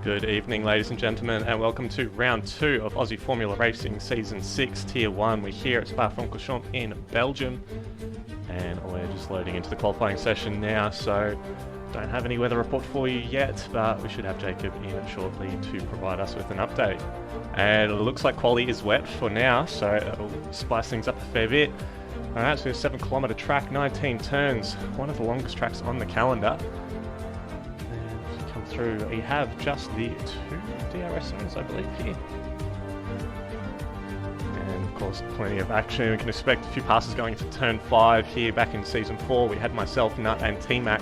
Good evening, ladies and gentlemen, and welcome to round 2 of Aussie Formula Racing Season 6, Tier 1. We're here at Francorchamps in Belgium, and we're just loading into the qualifying session now, so don't have any weather report for you yet, but we should have Jacob in shortly to provide us with an update. And it looks like quali is wet for now, so it'll spice things up a fair bit. Alright, so a 7-kilometre track, 19 turns, one of the longest tracks on the calendar. Through, we have just the 2 DRS zones, I believe, here. And of course, plenty of action. We can expect a few passes going into turn 5 here. Back in Season 4, we had myself, Nut, and T-Mac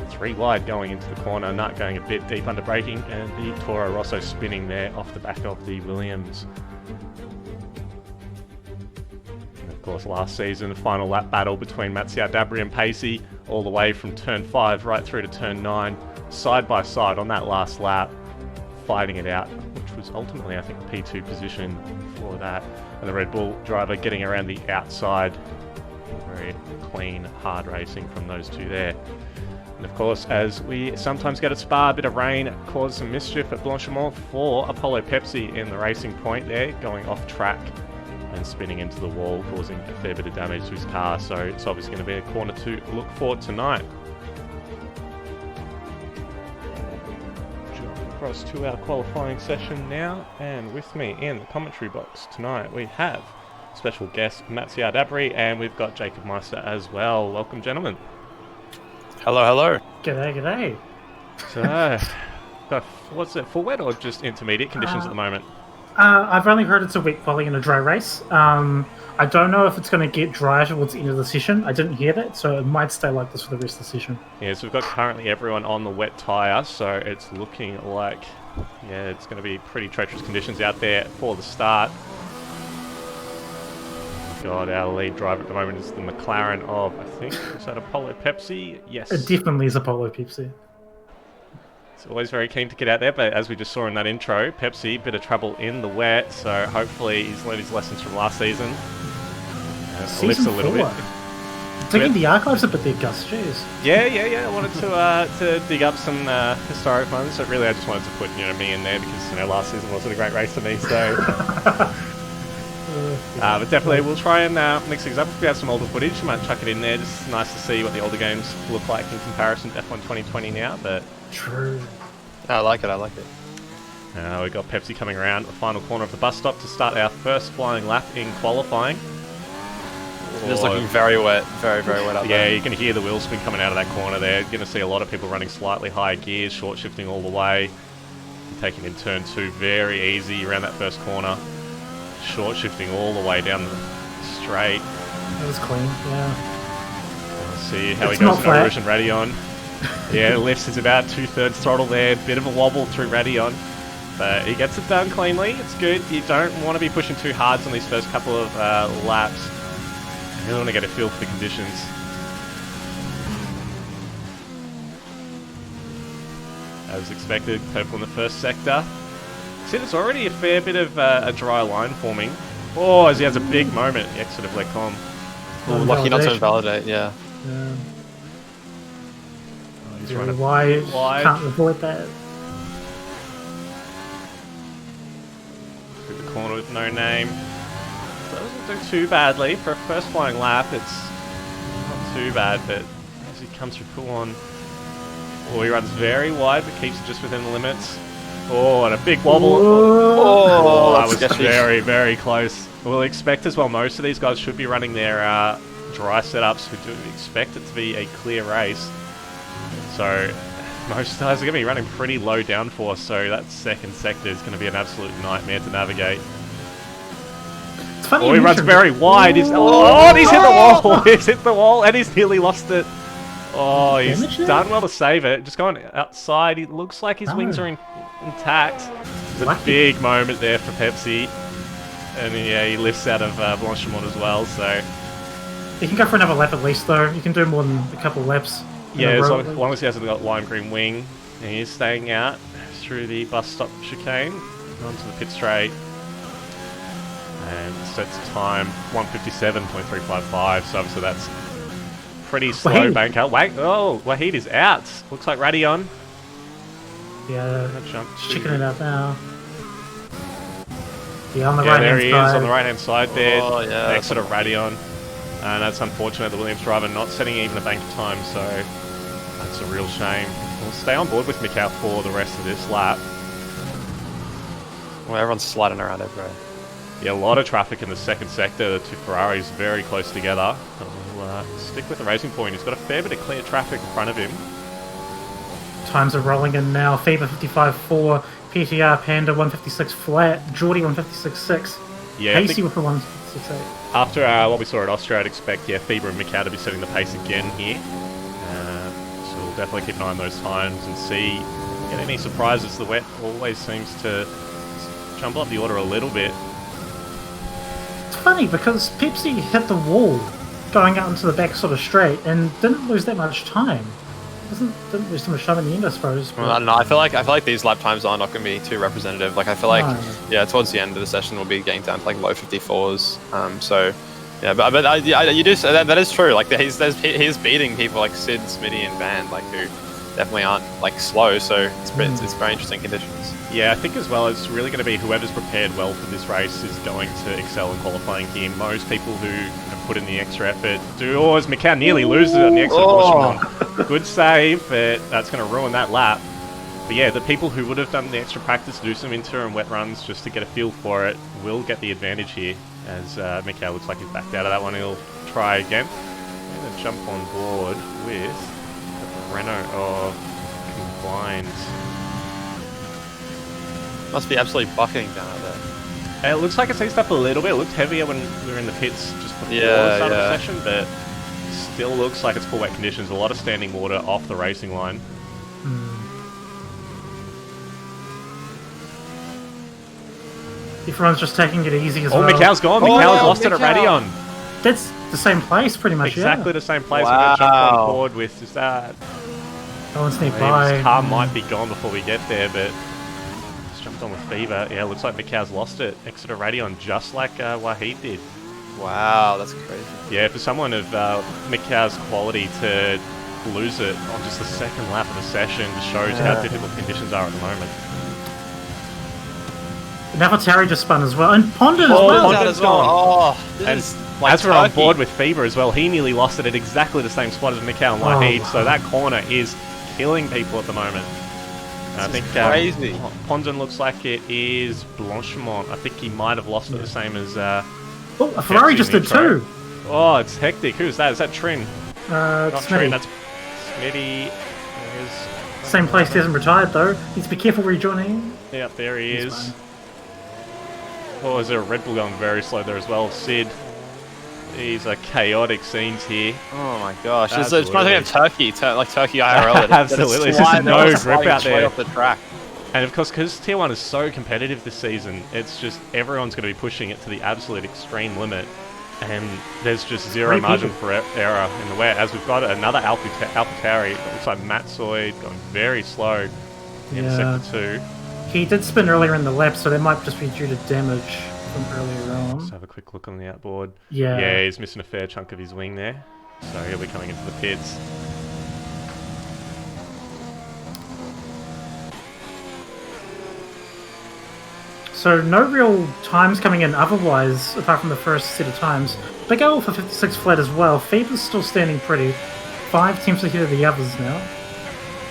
3 wide going into the corner. Nut going a bit deep under braking, and the Toro Rosso spinning there off the back of the Williams. And of course, last season, the final lap battle between Mattia Dabri and Pacey, all the way from turn 5 right through to turn 9. Side by side on that last lap, fighting it out, which was ultimately, I think, the P2 position for that. And the Red Bull driver getting around the outside. Very clean, hard racing from those two there. And of course, as we sometimes get at Spa, a bit of rain caused some mischief at Francorchamps for Apollo Pepsi in the racing point there, going off track and spinning into the wall, causing a fair bit of damage to his car. So it's obviously going to be a corner to look for tonight. Across to our qualifying session now, and with me in the commentary box tonight we have special guest Mattia Dabri, and we've got Jacob Meister as well. Welcome, gentlemen. Hello, hello. G'day, g'day. So, what's it, full wet or just intermediate conditions at the moment? I've only heard it's a wet quali and a dry race. I don't know if it's going to get dry towards the end of the session. I didn't hear that, so it might stay like this for the rest of the session. Yeah, so we've got currently everyone on the wet tyre, so it's looking like, yeah, it's going to be pretty treacherous conditions out there for the start. God, our lead driver at the moment is the McLaren of, I think, is that Apollo Pepsi? Yes. It definitely is Apollo Pepsi. It's always very keen to get out there, but as we just saw in that intro, Pepsi, bit of trouble in the wet, so hopefully he's learned his lessons from last season. Lifts a little bit. Digging the archives a bit there, Gus, jeez. Yeah. I wanted to dig up some historic moments, so really I just wanted to put me in there because last season wasn't a great race for me, so... but definitely we'll try and mix things up. If we have some older footage, we might chuck it in there. Just nice to see what the older games look like in comparison to F1 2020 now, but... True. I like it. We've got Pepsi coming around the final corner of the bus stop to start our first flying lap in qualifying. It's looking very wet, very wet up there. Yeah, you can hear the wheel spin coming out of that corner there. You're going to see a lot of people running slightly higher gears, short shifting all the way. Taking in turn 2 very easy around that first corner. Short shifting all the way down the straight. That was clean, yeah. Let's see how he goes in Rouge and Radion. Yeah, lifts is about 2/3 throttle there. Bit of a wobble through Radion. But he gets it done cleanly. It's good. You don't want to be pushing too hard on these first couple of laps. You really want to get a feel for the conditions. As expected, purple in the first sector. See, there's already a fair bit of a dry line forming. Oh, as he has a big moment at the exit of Lecom. Lucky not to invalidate, yeah. He's Very running wide. wide. Can't avoid that. Through the corner with no name. Doesn't do too badly. For a first flying lap, it's not too bad, but as he comes through Coulon, he runs very wide, but keeps it just within the limits. Oh, and a big wobble. That was sketchy. very close. We'll expect as well, most of these guys should be running their dry setups. We do expect it to be a clear race. So most guys are going to be running pretty low downforce, so that second sector is going to be an absolute nightmare to navigate. It's funny He runs very wide. He's hit the wall. He's hit the wall, and he's nearly lost it. Oh, he's done well to save it. Just going outside. It looks like his wings are intact. It's a big moment there for Pepsi. And yeah, he lifts out of Francorchamps as well, so... You can go for another lap at least, though. You can do more than a couple of laps. Yeah, as long as he hasn't got lime green wing. And he is staying out through the bus stop chicane onto the pit straight. And sets time 1:57.355, so obviously that's pretty slow bank out. Oh, Wahid is out. Looks like Radion Yeah, Gonna jump just to- checking it out now. Yeah, on the Yeah, right there hand he side. is on the right hand side there. Oh, yeah. Exit of Radion. And that's unfortunate, the Williams driver not setting even a bank of time, so that's a real shame. We'll stay on board with Mikau for the rest of this lap. Well, everyone's sliding around everywhere. Yeah, a lot of traffic in the second sector. The two Ferraris very close together. But we'll stick with the racing point. He's got a fair bit of clear traffic in front of him. Times are rolling in now. Fever 55.4, PTR Panda 156 flat, Geordie 156.6, Yeah, I Pacey think with the 156.8. after what we saw at Austria, I'd expect Feber and Mikau to be setting the pace again here. So we'll definitely keep an eye on those times and see. Get any surprises. The wet always seems to jump up the order a little bit. It's funny because Pepsi hit the wall going out into the back sort of straight and didn't lose that much time. Didn't lose too much time in the end, I suppose. Well, I don't know. I feel like these lap times are not going to be too representative. Like I feel like No. yeah, towards the end of the session we'll be getting down to like low 54s. So yeah, but you do that is true. Like he's beating people like Sid, Smitty, and Van, like who definitely aren't like slow. So it's very interesting conditions. Yeah, I think as well it's really going to be whoever's prepared well for this race is going to excel in qualifying here. Most people who have put in the extra effort do. Oh, as Mikau nearly loses it on the exit caution. Good save, but that's going to ruin that lap. But yeah, the people who would have done the extra practice, do some inter and wet runs just to get a feel for it, will get the advantage here. As Mikau looks like he's backed out of that one, he'll try again. I'm going to jump on board with the Renault of Combined. Must be absolutely bucketing down out there. It looks like it's eased up a little bit. It looked heavier when we were in the pits just before the start of the session, but still looks like it's full wet conditions. A lot of standing water off the racing line. Everyone's just taking it easy as Oh, well. Mikau's gone. Mikau's lost it at Radion. That's the same place, pretty much. Exactly Yeah. the same place. We're going to jump on board with just that. No one's nearby. His car might be gone before we get there, but just jumped on with Fever. Yeah, looks like Mikau's lost it. Exeter Radion, just like Wahid did. Wow, that's crazy. Yeah, for someone of Mikau's quality to lose it on just the second lap of the session just shows how difficult conditions are at the moment. Navatari just spun as well, and Pondon as Oh, well. Pondon's gone. Oh, And this is like as we're on turkey. board with Fever as well, he nearly lost it at exactly the same spot as Mikau and Wahid, wow. so that corner is killing people at the moment. And I think crazy. Pondon looks like it is Blanchemont. I think he might have lost it the same as... Oh, a Ferrari just did Nitro. too. Oh, it's hectic. Who's that? Is that Trin? Not It's Trin, me. that's Smitty. Same place, he hasn't retired though. Needs to be careful rejoining. Yep, there he He's is. fine. Oh, is there a Red Bull going very slow there as well? Sid. These are chaotic scenes here. Oh my gosh, it's Absolutely. trying to think of Turkey, like Turkey IRL. Absolutely, it's just no grip sliding out straight there. off the track. And of course, because Tier 1 is so competitive this season, it's just everyone's going to be pushing it to the absolute extreme limit. And there's just zero Three margin people. for error in the wet. As we've got another AlphaTauri, it looks like Matt Soyd going very slow in Yeah. Sector 2. He did spin earlier in the lap, so that might just be due to damage from earlier on. Let's have a quick look on the outboard. Yeah. Yeah, he's missing a fair chunk of his wing there. So he'll be coming into the pits. So no real times coming in otherwise, apart from the first set of times. Big O for 56 flat as well. Fever's still standing pretty. 5 teams ahead of the others now.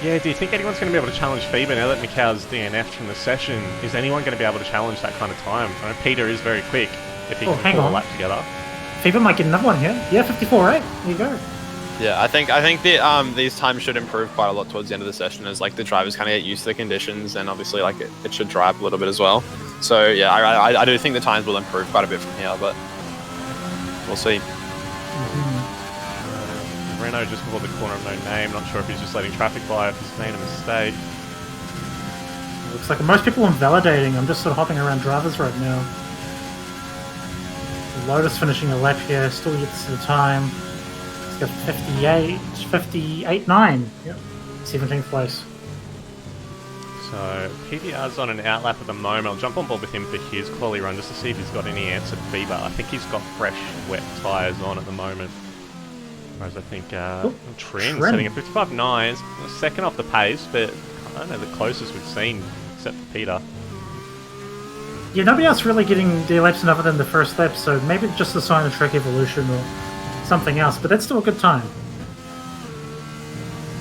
Yeah, do you think anyone's going to be able to challenge Fever now that Mikau's DNF'd from the session? Is anyone going to be able to challenge that kind of time? I know Peter is very quick if he Oh, can hang pull a on. lap together. Fever might get another one here. Yeah, 54, right? There you go. Yeah, I think these times should improve quite a lot towards the end of the session as like the drivers kind of get used to the conditions and obviously like it should dry up a little bit as well. So yeah, I do think the times will improve quite a bit from here, but we'll see. Renault just before the corner of no name. Not sure if he's just letting traffic by, if he's made a mistake. Looks like most people invalidating. I'm just sort of hopping around drivers right now. Lotus finishing a lap here, still gets the time. He's got 58.9. Yep. 17th place. So PDR's on an outlap at the moment. I'll jump on board with him for his quali run just to see if he's got any answer to Fever. I think he's got fresh, wet tyres on at the moment. Whereas I think Trin setting a 55.9, second off the pace, but I don't know, the closest we've seen, except for Peter. Yeah, nobody else really getting the laps in other than the first lap, so maybe it's just a sign of track evolution or something else, but that's still a good time.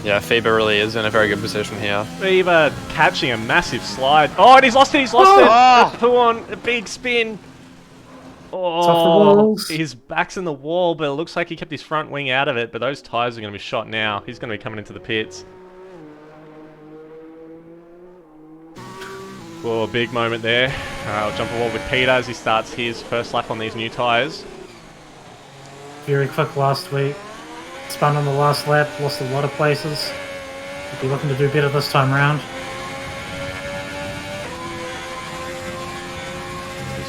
Yeah, Faber really is in a very good position here. Fever catching a massive slide. Oh, and he's lost it, he's lost it! Oh! Who on a big spin. Oh, It's off the walls. his back's in the wall, but it looks like he kept his front wing out of it, but those tyres are going to be shot now. He's going to be coming into the pits. Oh, big moment there. I'll jump a wall with Peter as he starts his first lap on these new tyres. Very quick last week. Spun on the last lap, lost a lot of places. He'll be looking to do better this time round.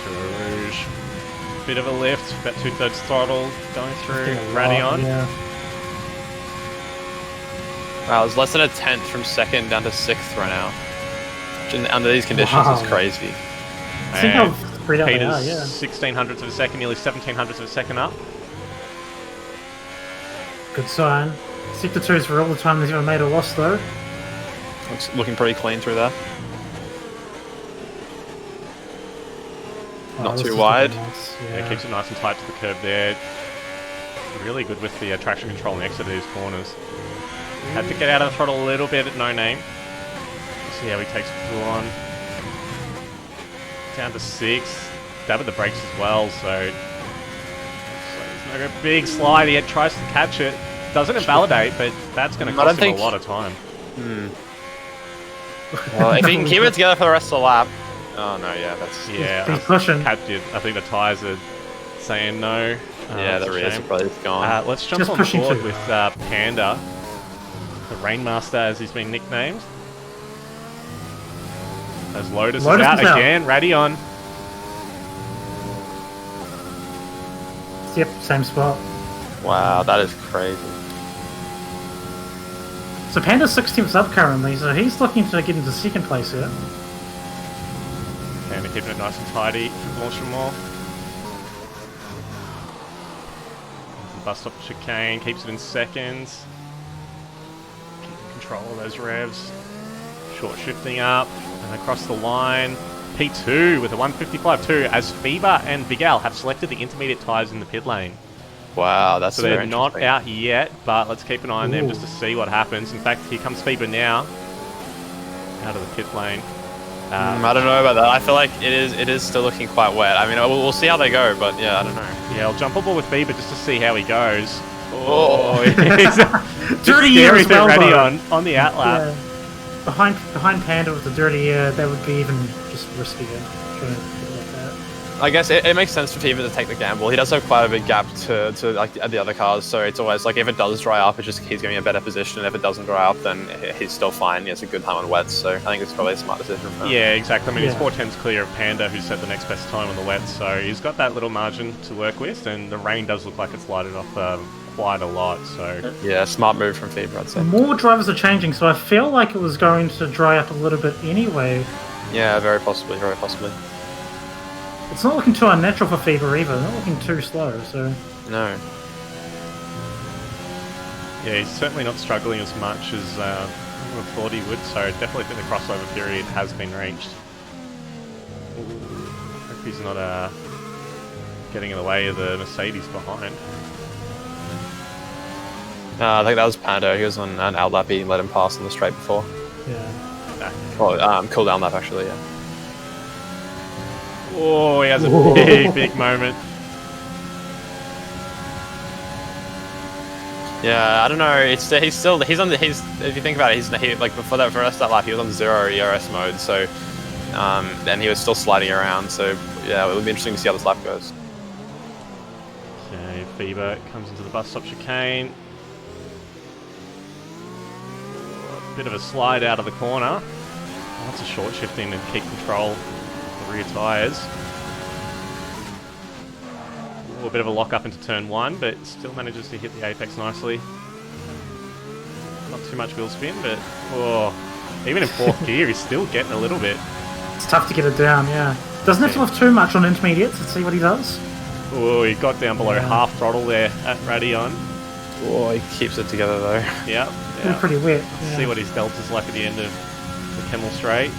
Rouge. Bit of a lift, about 2/3 throttle going through. Radion. Yeah. Wow, it's less than a tenth from second down to 6th right now. Which under these conditions is crazy. See how And spread out they are, Peter's yeah. 1600ths of a second, nearly 1700ths of a second up. Good sign. Sector 2's for all the time he's ever made a loss, though. Looking pretty clean through there. Not this too is wide. nice, Yeah, yeah. keeps it nice and tight to the curb there. Really good with the traction control next to these corners. Had to get out of the throttle a little bit at no name. See how he takes full on. Down to 6. Dab at the brakes as well, so there's no big slide. He tries to catch it. Doesn't invalidate, but that's going to cost him a lot of time. Well, if he can keep it together for the rest of the lap. Oh no, yeah, that's Yeah, He's pushing. I think the tyres are saying no. yeah, that's the a rears are shame. probably gone. Let's jump Just on the pushing board through. with Panda, the Rainmaster as he's been nicknamed. As Lotus, Lotus is out is out. again, Radion. Yep, same spot. Wow, that is crazy. So Panda's 16th up currently, so he's looking to get into second place here. Panda keeping it nice and tidy for Blanchimont. Bus stop chicane, keeps it in seconds. Keeping control of those revs. Short shifting up and across the line. P2 with a 155.2 as Fever and Big Al have selected the intermediate tyres in the pit lane. Wow, that's So they're very not interesting. out yet, but let's keep an eye on them Ooh. just to see what happens. In fact, here comes Fever now. Out of the pit lane. I don't know about that. I feel like it is still looking quite wet. I mean, we'll see how they go, but yeah, I don't know. Yeah, I'll jump on board with Fever just to see how he goes. Oh. Dirty air as well, ready though. on the outlap. Yeah. Behind Panda with the dirty air, that would be even just riskier. Trying to get like that. I guess it makes sense for Fever to take the gamble. He does have quite a big gap to like the other cars, so it's always like if it does dry up, he's going to be in a better position. And if it doesn't dry up, then he's still fine. He has a good time on wets, so I think it's probably a smart decision for him. Yeah, exactly. I mean, Yeah. he's 4/10s clear of Panda, who set the next best time on the wet, so he's got that little margin to work with, and the rain does look like it's lighted off quite a lot, so... Yeah, smart move from Fever, I'd say. More drivers are changing, so I feel like it was going to dry up a little bit anyway. Yeah, very possibly, very possibly. It's not looking too unnatural for Fever either. Not looking too slow, so... No. Yeah, he's certainly not struggling as much as I would have thought he would, so definitely think the crossover period has been reached. Hope he's not getting in the way of the Mercedes behind. I think that was Pando. He was on an outlap. He let him pass on the straight before. Yeah. Well, cool down lap actually, yeah. Oh, he has a Whoa. big moment. Yeah, I don't know. He's on the if you think about it, he like before that first that lap he was on 0 ERS mode, so and he was still sliding around. So yeah, it would be interesting to see how this lap goes. Okay, Fever comes into the bus stop chicane. Bit of a slide out of the corner. Lots of short shifting to keep control of the rear tyres. A bit of a lock up into turn 1, but still manages to hit the apex nicely. Not too much wheel spin, but even in 4th gear, he's still getting a little bit. It's tough to get it down, yeah. Doesn't have to lift too much on intermediates. Let's see what he does. Oh, he got down below Yeah. half throttle there at Radion. Oh, he keeps it together though. Yep. Pretty wet. Yeah. See what his delta's like at the end of the Kemmel Straight.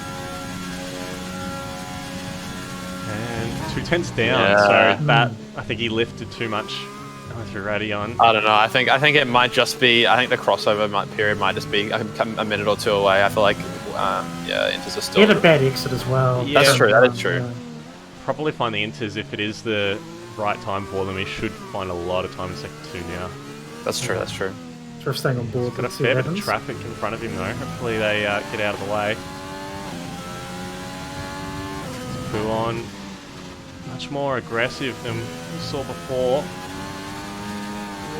And 2 tenths down, so that, I think he lifted too much through Radion. I don't know. I think it might just be. I think the crossover period might just be a minute or two away. I feel like, Inters are still. He had a bad exit as well. Yeah. That's true. That is true. Probably find the Inters if it is the right time for them. He should find a lot of time in sector 2 now. That's true. That's true. Sort of staying on board. He's got a fair bit of traffic in front of him though. Hopefully they get out of the way. Puon, much more aggressive than we saw before.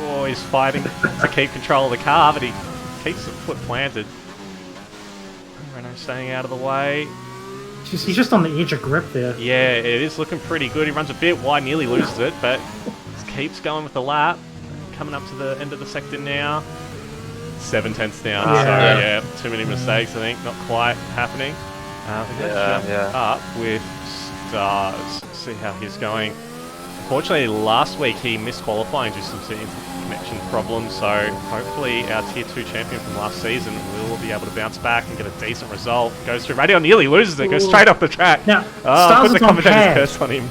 Oh, he's fighting to keep control of the car, but he keeps the foot planted. Renault staying out of the way. He's just on the edge of grip there. Yeah, it is looking pretty good. He runs a bit wide, nearly loses it, but just keeps going with the lap. Coming up to the end of the sector now. 7 tenths down, so yeah, too many mistakes, I think. Not quite happening. We're going to jump up with Stars. See how he's going. Unfortunately, last week he missed qualifying due to some connection problems, so hopefully our Tier 2 champion from last season will be able to bounce back and get a decent result. Goes through Radio, nearly loses it, goes straight off the track. Now, Stars put the commentator's curse on him.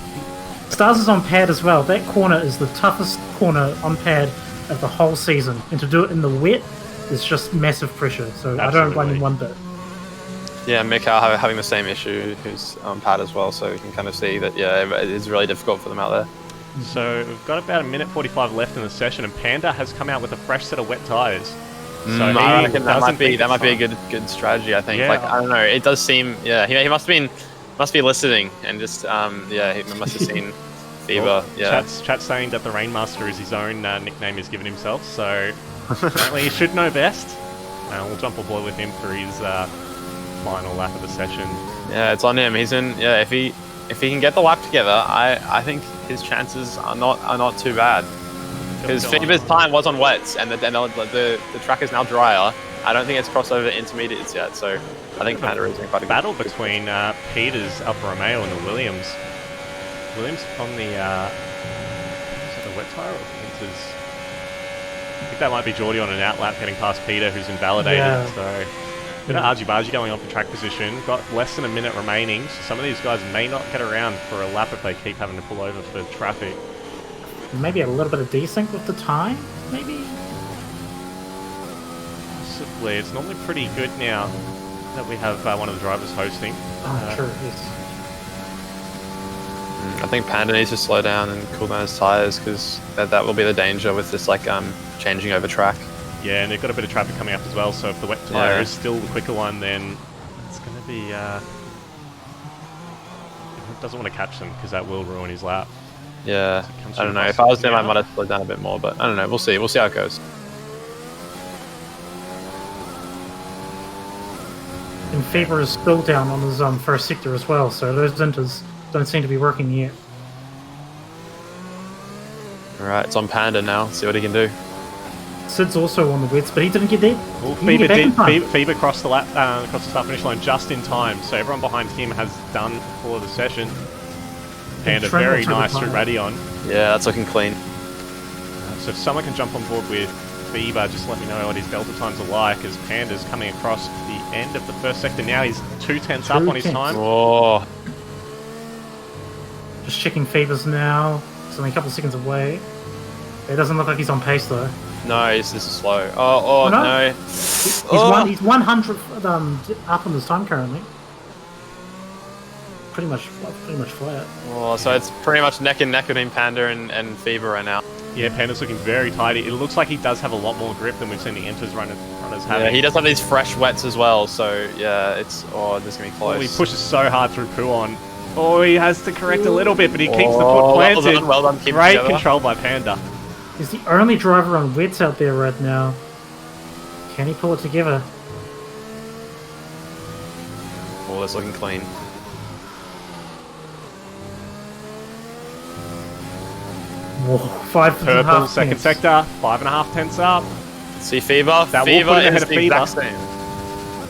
Stars is on pad as well. That corner is the toughest corner on pad of the whole season, and to do it in the wet is just massive pressure, so I don't blame him one bit. Yeah, Mikhail having the same issue, who's on pad as well, so we can kind of see that, it is really difficult for them out there. So we've got about 1:45 left in the session, and Panda has come out with a fresh set of wet tyres. So I reckon that might be a good strategy. I think. Yeah. I don't know. It does seem. Yeah, he must be listening and just he must have seen Fever. Well, chat's saying that the Rainmaster is his own nickname he's given himself. So apparently he should know best. We'll jump aboard with him for his final lap of the session. Yeah, it's on him. He's in. Yeah, if he can get the lap together, I think his chances are not too bad. Because Fever's time was on wets, and the track is now drier. I don't think it's crossed over intermediates yet, so I think Panda is in quite a battle between Peter's Alfa Romeo and the Williams. Williams on the wet tyre or the Inters? I think that might be Geordie on an outlap getting past Peter, who's invalidated. Yeah. So bit of argy-bargy going on for track position. Got less than a minute remaining. So some of these guys may not get around for a lap if they keep having to pull over for traffic. Maybe a little bit of desync with the time, maybe? Possibly. It's normally pretty good now that we have one of the drivers hosting. True, yes. I think Panda needs to slow down and cool down his tyres, because that will be the danger with this changing over track. Yeah, and they've got a bit of traffic coming up as well, so if the wet tyre is still the quicker one, then it's going to be... he doesn't want to catch them, because that will ruin his lap. Yeah, I don't know. If I was him, I might have slowed down a bit more, but I don't know. We'll see. We'll see how it goes. And Faber is still down on his first sector as well, so those Inters don't seem to be working yet. Alright, it's on Panda now. See what he can do. Sid's also on the wets, but he didn't get there. Well, Fever crossed the lap, across the start finish line just in time, so everyone behind him has done for the session. Panda very nice through Radion. Yeah, that's looking clean. So if someone can jump on board with Fever, just let me know what his delta times are like, as Panda's coming across the end of the first sector now. He's 2 tenths up on his time. Oh. Just checking Fever's now. He's only a couple of seconds away. It doesn't look like he's on pace though. No, this is slow. Oh no. He's 100 up on his time currently. Pretty much flat. Oh, so it's pretty much neck and neck between Panda and Fever right now. Yeah, Panda's looking very tidy. It looks like he does have a lot more grip than we've seen the Inters runners having. Yeah, he does have these fresh wets as well, so yeah, this is gonna be close. Oh, he pushes so hard through Puon. Oh, he has to correct a little bit, but he keeps the foot planted. Well done. Great control by Panda. He's the only driver on wets out there right now. Can he pull it together? Oh, that's looking clean. Whoa, 5.5 Purple, second sector, 5.5 tenths up. See Fever? That Fever will put him ahead is of the Fever. exact same.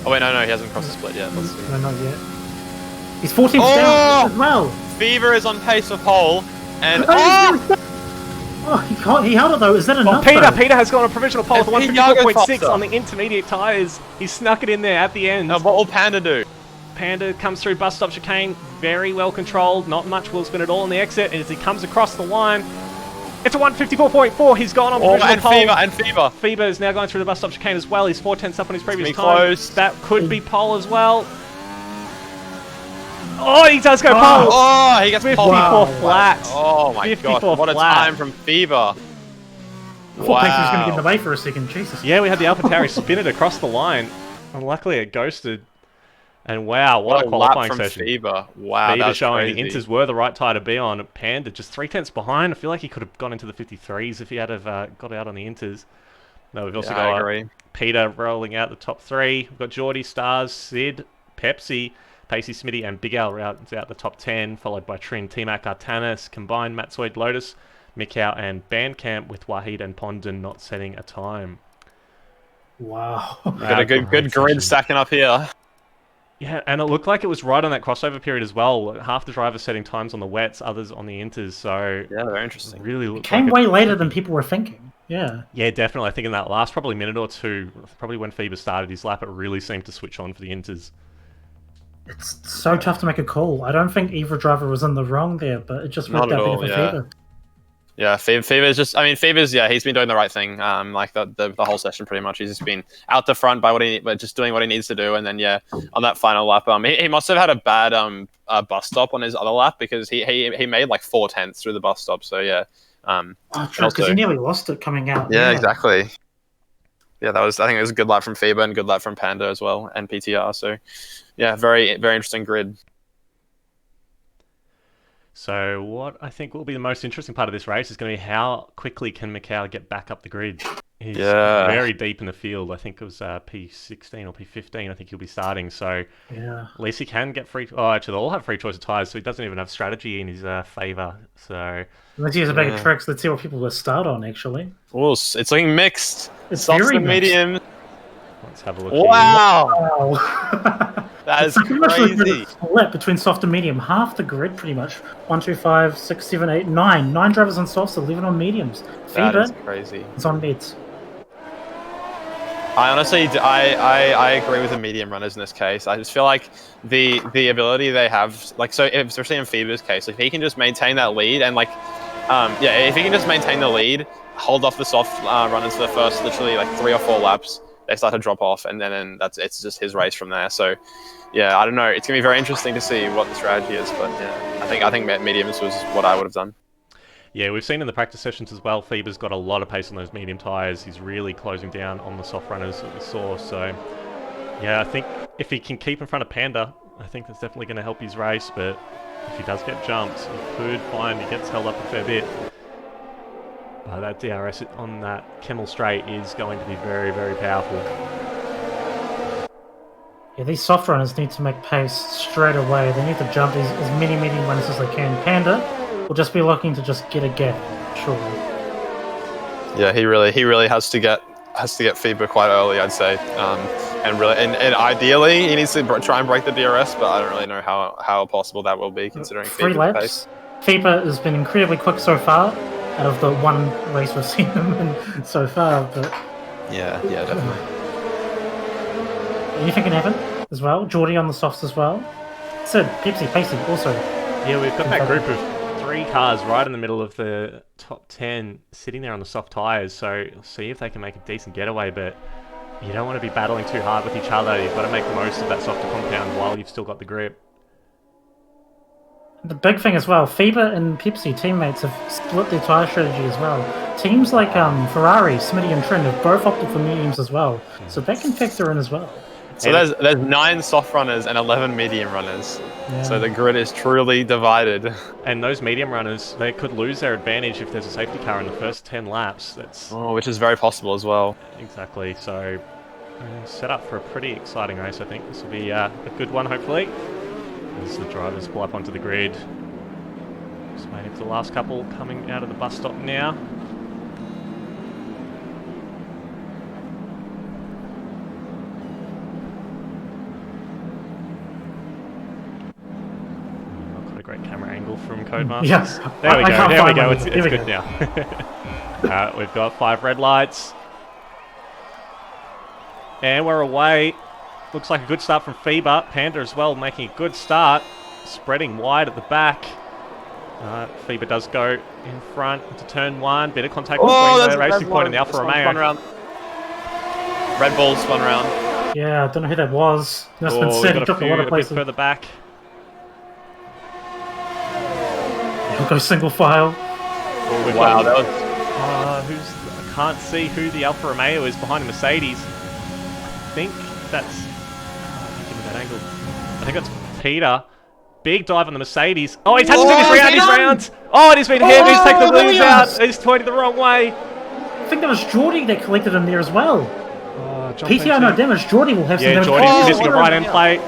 Oh wait, no, he hasn't crossed the split yet. Let's see. No, not yet. He's 14th down as well. Fever is on pace for pole, and Oh, Oh, he held it though. Is that Well, enough? Peter though? Peter has got a provisional pole with And Iago 154.6 pops on the intermediate tyres. He snuck it in there at the end. Now, what will Panda do? Panda comes through bus stop chicane, very well controlled, not much wheel spin at all in the exit, and as he comes across the line, it's a 154.4. He's gone on provisional pole. And Fever. Fever is now going through the bus stop chicane as well. He's 4/10 up on his previous Be time. close. That could be pole as well. Oh, he does go pole. Oh, he gets 54 pole. flat. Oh my 54 god, what a flat. time from Fever. I thought Pacer was going to get in the way for a second. Jesus. Yeah, we had the AlphaTauri spin it across the line, and luckily it ghosted. And wow, what a qualifying lap from session. Fever. Wow, Fever that's showing crazy. the Inters were the right tyre to be on. Panda just 3/10 behind. I feel like he could have gone into the 53s if he had have got out on the Inters. No, we've also Yeah, I got agree. Peter rolling out the top 3. We've got Geordie, Stars, Sid, Pepsi, Pacey, Smitty, and Big Al rounds out the top 10, followed by Trin, T-Mac, Artanis, combined Matsoid, Lotus, Mikau, and Bandcamp, with Wahid and Pondon not setting a time. Wow. Got a good grid stacking up here. Yeah, and it looked like it was right on that crossover period as well. Half the drivers setting times on the wets, others on the inters. So Yeah, very interesting. really looked Came like way later than people were thinking. Yeah. Yeah, definitely. I think in that last probably minute or two, probably when Feber started his lap, it really seemed to switch on for the inters. It's so tough to make a call. I don't think either driver was in the wrong there, but it just Not worked at out all, better for yeah. Fever. Yeah, Fever's just, I mean, Fever's, yeah, he's been doing the right thing, like the whole session pretty much. He's just been out the front by just doing what he needs to do. And then, yeah, on that final lap, he must have had a bad bus stop on his other lap because he made like 4/10 through the bus stop. So, yeah. Oh, true, because he nearly lost it coming out. Yeah, exactly. Yeah, I think it was a good lap from Fever and good lap from Panda as well, and PTR. So, yeah, very, very interesting grid. So what I think will be the most interesting part of this race is going to be how quickly can Mikau get back up the grid. He's very deep in the field. I think it was P16 or P15. I think he'll be starting. So Yeah. at least he can get free. Oh, actually, they'll all have free choice of tyres, so he doesn't even have strategy in his favour. So Let's use a bag of tricks. Let's see what people will start on, actually. Oh, it's looking mixed. It's Softs very and medium. let's have a look. Wow, Wow. that is It's pretty much like crazy. a split between soft and medium. Half the grid, pretty much. 1, 2, 5, 6, 7, 8, 9. 9 drivers on softs, 11 on mediums. That Fever is crazy. is on mids. I honestly, I agree with the medium runners in this case. I just feel like the ability they have, like, so especially in Fever's case, if he can just maintain that lead and like, if he can just maintain the lead, hold off the soft runners for the first literally like 3 or 4 laps, they start to drop off, and then it's just his race from there. So, yeah, I don't know. It's gonna be very interesting to see what the strategy is, but yeah, I think mediums was what I would have done. Yeah, we've seen in the practice sessions as well, Feber's got a lot of pace on those medium tyres. He's really closing down on the soft runners that we saw. So, yeah, I think if he can keep in front of Panda, I think that's definitely going to help his race. But if he does get jumped, he could find he gets held up a fair bit. That DRS on that Kemmel straight is going to be very, very powerful. Yeah, these soft runners need to make pace straight away. They need to jump as many medium runners as they can. Panda will just be looking to just get a gap, surely. Yeah, he really has to get Fever quite early, I'd say, and ideally he needs to try and break the DRS, but I don't really know how possible that will be considering 3 Fever's laps. pace. Fever has been incredibly quick so far, out of the one race we've seen him in so far. But Yeah, definitely. anything can happen as well. Geordie on the softs as well. Sid, Pepsi, Pacey also. Yeah, we've got that group of 3 cars right in the middle of the top 10 sitting there on the soft tyres, so see if they can make a decent getaway, but you don't want to be battling too hard with each other. You've got to make the most of that softer compound while you've still got the grip. The big thing as well, Fever and Pepsi teammates have split their tyre strategy as well. Teams like Ferrari, Smitty and Trin have both opted for mediums as well, so that can factor in as well. So there's 9 soft runners and 11 medium runners. Yeah. So the grid is truly divided. And those medium runners, they could lose their advantage if there's a safety car in the first 10 laps. That's Which is very possible as well. exactly. So set up for a pretty exciting race, I think. This will be a good one, hopefully. As the drivers pull up onto the grid. Just waiting for the last couple coming out of the bus stop now. Not quite a Great camera angle from Codemasters. Yeah, There we I go. can't There we find go. one It's either. There we good go. now. We've got 5 red lights. And we're away. Looks like a good start from Fever. Panda as well, making a good start. Spreading wide at the back. Fever does go in front into turn 1. Bit of contact between the racing point and the Alfa Romeo. Red Bull spun around. Yeah, I don't know who that was. Must have been said. He took a lot of bit places. further back. He'll go single file. Wow, that was... I can't see who the Alfa Romeo is behind the Mercedes. I think that's... give me that angle. I think that's Peter. Big dive on the Mercedes. Oh, he's had to finish round. He's round. Oh, and he's been hit. He's taken the Williams out. He's pointed the wrong way. I think that was Geordie that collected him there as well. PTR no damage. Geordie will have some damage. Geordie's missing a right end plate.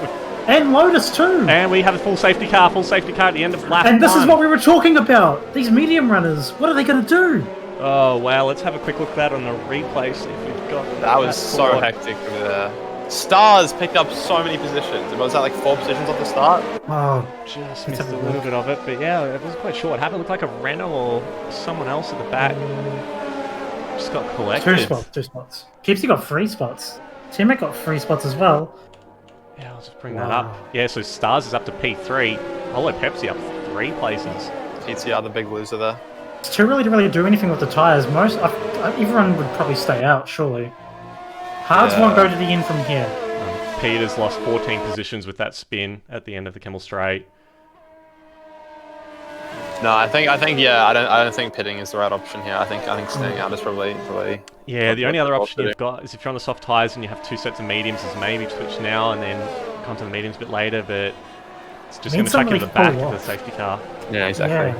And Lotus too. And we have a full safety car at the end of lap 1. And this is what we were talking about. These medium runners. What are they going to do? Oh, wow. Let's have a quick look at that on the replay. See if we've got that was so hectic over there. Stars picked up so many positions. Was that like 4 positions off the start? Oh, just missed a little bit of it. But yeah, I wasn't quite sure what happened. It looked like a Renault or someone else at the back. Just got collected. 2 spots. Keepsy got 3 spots. Tiamat got 3 spots as well. Yeah, I'll just bring that up. Yeah, so Stars is up to P3. Holo Pepsi up 3 places. PTR the big loser there. It's too early to really do anything with the tyres. Everyone would probably stay out, surely. Hards won't go to the end from here. Peter's lost 14 positions with that spin at the end of the Kemmel Straight. No, I think yeah, I don't think pitting is the right option here. I think staying out is probably. Yeah, the only other option you've got is if you're on the soft tyres and you have 2 sets of mediums, is maybe switch now and then come to the mediums a bit later, but it's just going to chuck you in the back of the safety car. Yeah, exactly.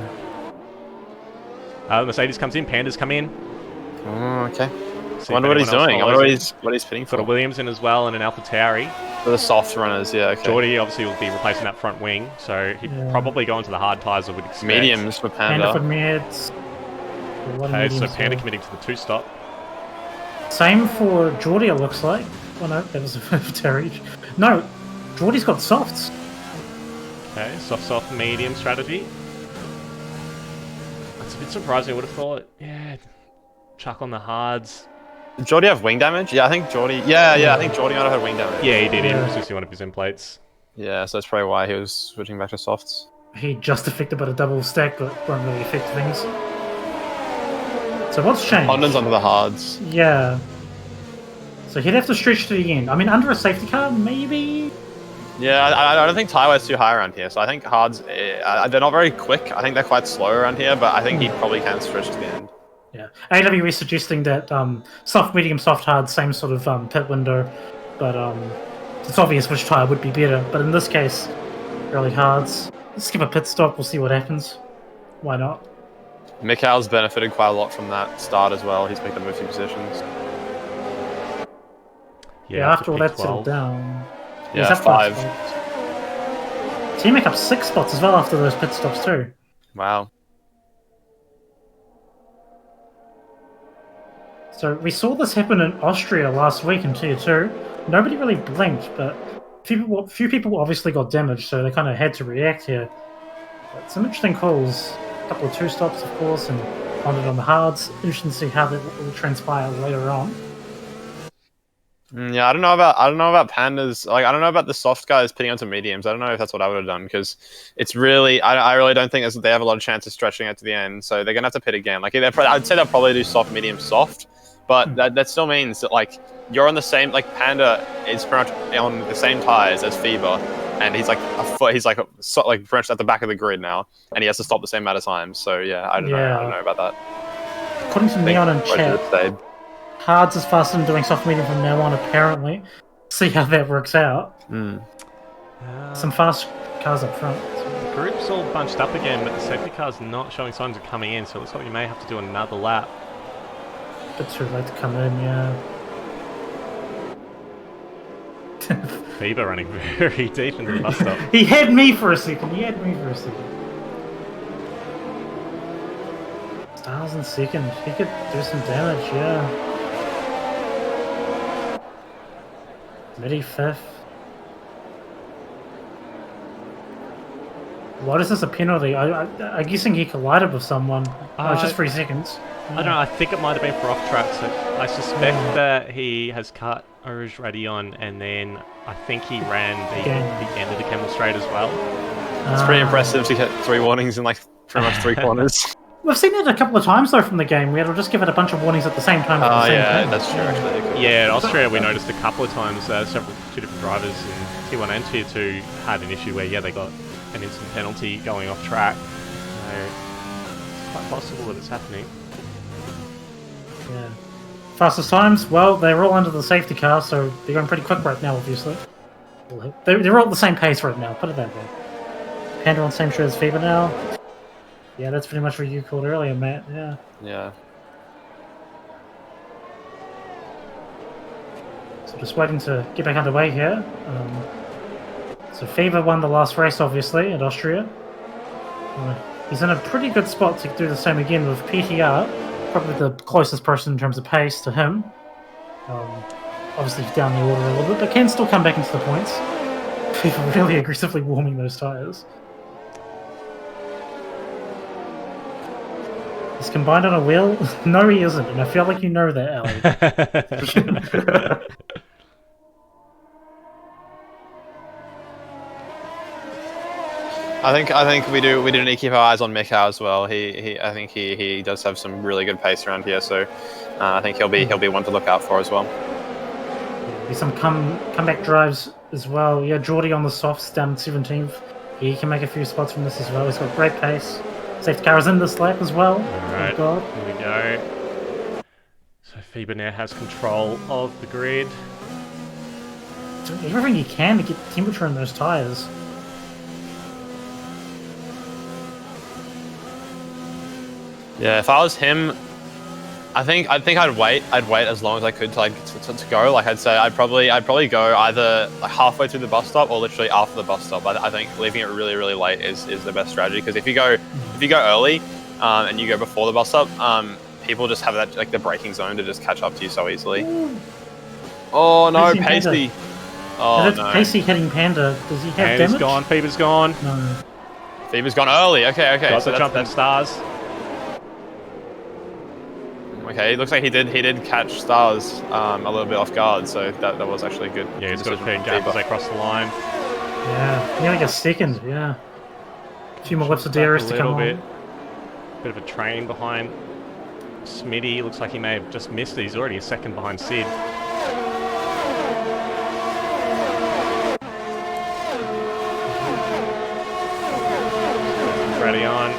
The Mercedes comes in, Pandas come in. Oh, okay. I wonder what he's doing. I wonder what he's pitting for. Got a Williams in as well and an Alpha Tauri. For the soft runners, yeah, okay. Geordie obviously will be replacing that front wing, so he'd probably go into the hard tyres I would expect. Mediums for Panda. Panda for mids. Okay, so Panda committing to the 2-stop. Same for Geordie, it looks like. Oh no, that was a Terry. No, Geordie's got softs. Okay, soft, medium strategy. That's a bit surprising. I would have thought, yeah, chuck on the hards. Did Geordie have wing damage? Yeah, I think Geordie. Yeah, I think Geordie might have had wing damage. Yeah, he did. He was just one of his end plates. Yeah, so that's probably why he was switching back to softs. He just affected by the double stack, but won't really affect things. So what's changed? Honda's onto the hards. Yeah. So he'd have to stretch to the end. I mean, under a safety car, maybe? Yeah, I don't think Taiwan's too high around here, so I think hards, they're not very quick. I think they're quite slow around here, but I think he probably can stretch to the end. Yeah, AWE suggesting that soft, medium, soft, hard, same sort of pit window, but it's obvious which tyre would be better. But in this case, early hards. Let's skip a pit stop, we'll see what happens. Why not? Mikhail's benefited quite a lot from that start as well. He's picked up a few positions. Yeah, after all that settled down. Yeah, 5. Team make up 6 spots as well after those pit stops too. Wow. So we saw this happen in Austria last week in Tier 2. Nobody really blinked, but few people obviously got damaged, so they kind of had to react here. But some interesting calls. A couple of 2 stops, of course, and on the hards. Interesting to see how that will transpire later on. Yeah, I don't know about pandas. Like, I don't know about the soft guys pitting onto mediums. I don't know if that's what I would have done, because it's really, I really don't think they have a lot of chance of stretching it to the end. So they're gonna have to pit again. Like, I'd say they'll probably do soft, medium, soft, but that still means that, like, you're on the same, like, Panda is pretty much on the same tires as Fever, and he's like pretty much at the back of the grid now, and he has to stop the same amount of times. So yeah, I don't know about that. According to Neon and chat, hards is faster than doing soft medium from now on, apparently. See how that works out. Some fast cars up front. The group's all bunched up again, but the safety car's not showing signs of coming in, so it looks like you may have to do another lap. A bit too late to come in, yeah. Fever running very deep into the bus stop. He had me for a second. Stars in second. He could do some damage, yeah. Midi 5th. What is this a penalty? I'm guessing he collided with someone. It's just 3 seconds. I don't know, I think it might have been for off track, so I suspect that he has cut Rouge Radion and then I think he ran the end of the Camel Straight as well. It's pretty impressive to get 3 warnings in like pretty much 3 corners. We've seen it a couple of times though from the game where it'll just give it a bunch of warnings at the same time. Oh yeah, that's true actually. Yeah, in Austria we noticed a couple of times two different drivers in Tier 1 and Tier 2 had an issue where they got an instant penalty going off track. So it's quite possible that it's happening. Yeah. Fastest times? Well, they're all under the safety car, so they're going pretty quick right now, obviously. They're all at the same pace right now, put it that way. Panda on the same shirt as Fever now. Yeah, that's pretty much what you called earlier, Matt. Yeah. Yeah. So just waiting to get back underway here. So Fever won the last race, obviously, at Austria. He's in a pretty good spot to do the same again with PTR. Probably the closest person in terms of pace to him. Obviously down the order a little bit, but can still come back into the points. People really aggressively warming those tyres. He's combined on a wheel? No, he isn't, and I feel like you know that, Ali. I think we do need to keep our eyes on Mikau as well. I think he does have some really good pace around here, so I think he'll be one to look out for as well. There's some comeback drives as well. Yeah, Geordie on the softs down 17th. He can make a few spots from this as well. He's got great pace. Safety car is in this lap as well. Alright, here we go. So Feber now has control of the grid. Doing everything he can to get temperature in those tyres. Yeah, if I was him, I think I'd wait as long as I could to go. Like I'd say I'd probably go either like halfway through the bus stop or literally after the bus stop. I think leaving it really late is the best strategy, because if you go early and you go before the bus stop, people just have that like the braking zone to just catch up to you so easily. Oh no, Pacey! Oh no, Pacey hitting Panda. Does he have damage? Gone. Fever's gone. No. Fever's gone early. Okay. Got so the jumping stars. Okay, it looks like he did catch Stars a little bit off guard, so that was actually good. Yeah, he's got a fair gap as they cross the line. Yeah, nearly a second, yeah. A few more laps of DRS to come on. Bit of a train behind Smitty. Looks like he may have just missed it. He's already a second behind Sid. Ready on.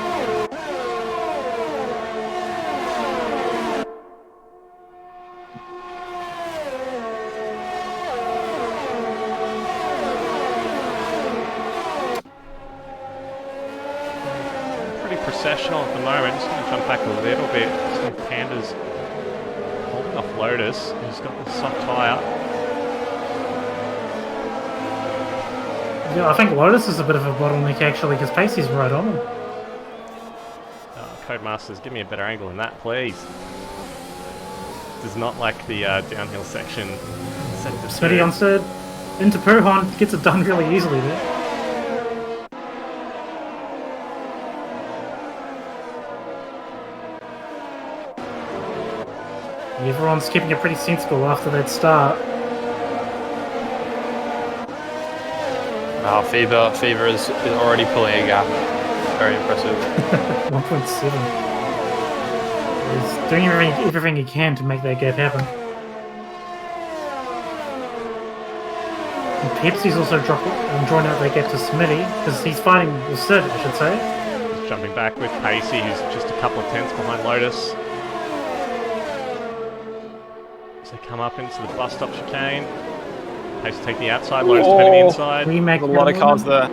Processional at the moment. Just going to jump back a little bit. See Panda's holding off Lotus, who's got the soft tyre. Yeah, I think Lotus is a bit of a bottleneck actually, because Pacey's right on him. Codemasters, give me a better angle than that, please. Does not like the downhill section. Smitty on third. Into Puhan, gets it done really easily there. Everyone's keeping it pretty sensible after that start. Wow, Fever is already pulling a gap. Very impressive. 1.7. He's doing everything he can to make that gap happen. And Pepsi's also drawing out that gap to Smitty, because he's fighting with Sid, I should say. He's jumping back with Pacey, who's just a couple of tenths behind Lotus. They come up into the bus stop chicane. Pace to take the outside, Lotus to take the inside. A lot of cars there.